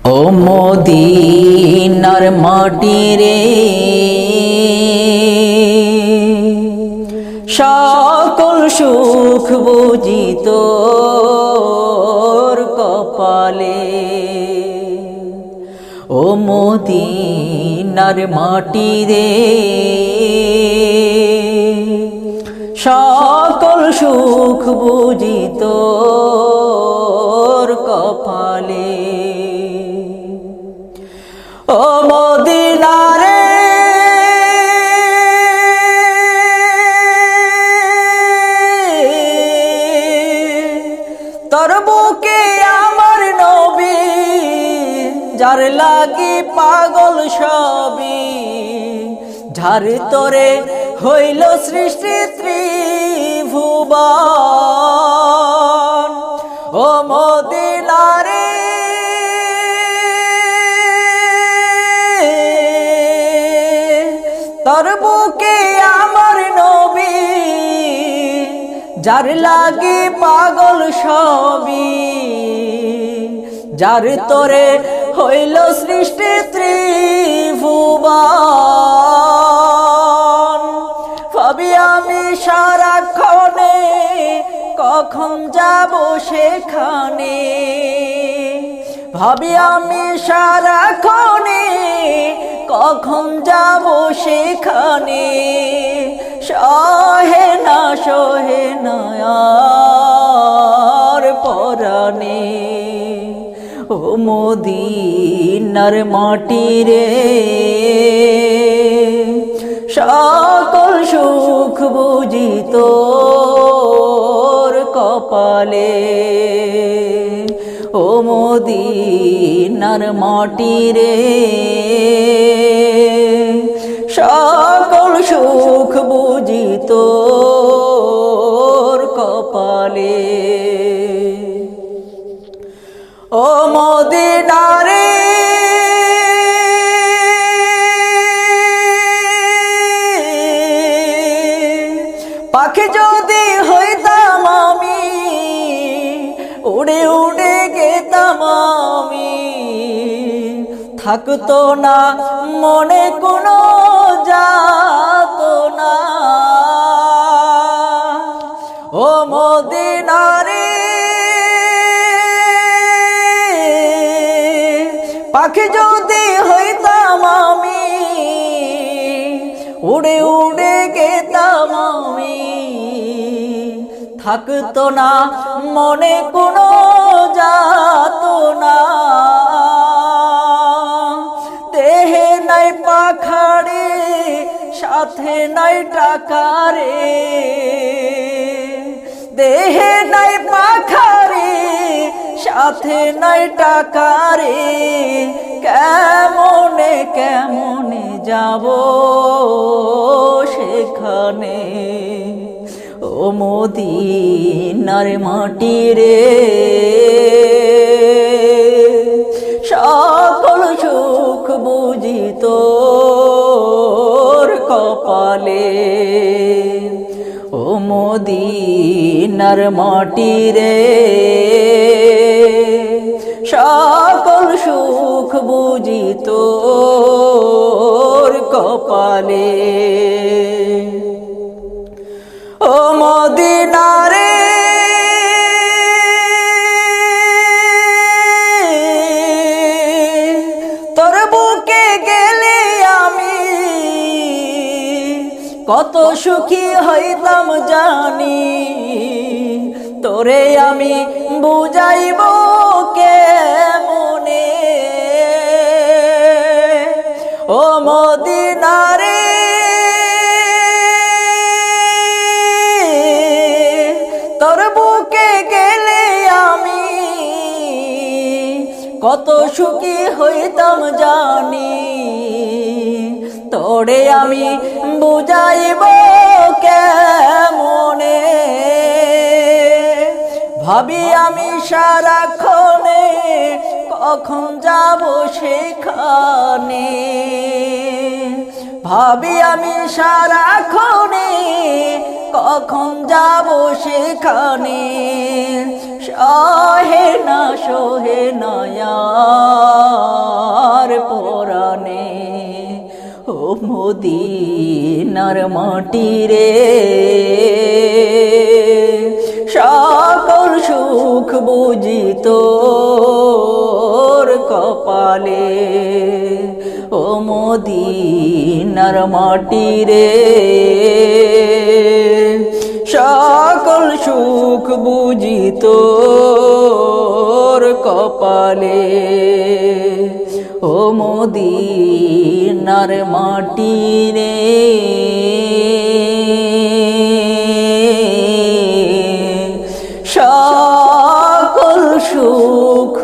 ও মদিনার মাটি রে, সকল সুখ বুঝি তোর কপালে। ও মদিনার মাটি রে, সকল সুখ বুঝি তোর কপালে। ও মদিনা রে, তোর বুকে আমার নবী, যার লাগি পাগল সবই, যার তোরে হইল সৃষ্টি ত্রিভুবন। ও মদিনা রে, তোর বুকে আমার নবী, যার লাগি পাগল সবই, যার তোরে হইল সৃষ্টি ত্রিভুবন। ভাবি আমি সারাক্ষণে কখন যাব সেখানে, ভাবি আমি সারাক্ষণে কখন যাব সেখানে। সহে না আর পরাণে। ও মদিনার মাটি রে, সকল সুখ বুঝি তোর কপালে। ও মদিনার মাটি রে, সকল সুখ বুঝি তোর কপালে। ও মদিনা রে, পাখি যদি হইতাম আমি, উড়ে উড়ে গেতাম আমি, থাকতো না মনে কোনো যাতনা। ও মদিনা রে, পাখি যদি হইতাম আমি, উড়ে উড়ে গেতাম আমি, থাকতো না মনে কোনো যাতনা। দেহে নাই পাখারে, সাথে নাই টাকা রে, দেহে নাই পাখারে, সাথে নাই টাকা রে, কেমনে কেমনে যাব সেখানে। ও মদিনার মাটি রে, সকল সুখ বুঝি তোর কপালে। ও মদিনার মাটি রে, সকল সুখ বুঝি তোর কপালে। ও মদিনা রে, তোর বুকে গেলে আমি কত সুখী হইতাম জানি, তোরে আমি বুঝাইব কেমনে। ও মদিনা রে, তোর বুকে গেলে আমি কত সুখী হইতাম জানি, তোরে আমি বুঝাইব কেমনে। ভাবি আমি সারাক্ষণে কখন যাব সেখানে, ভাবি আমি সারাক্ষণে কখন যাব সেখানে। সহে না ও মদিনার মাটি রে সকল সুখ বুঝি তোর কপালে ও মদিনার মাটি রে সকল সুখ বুঝি তোর কপালে ও মদিনার মাটি রে সকল সুখ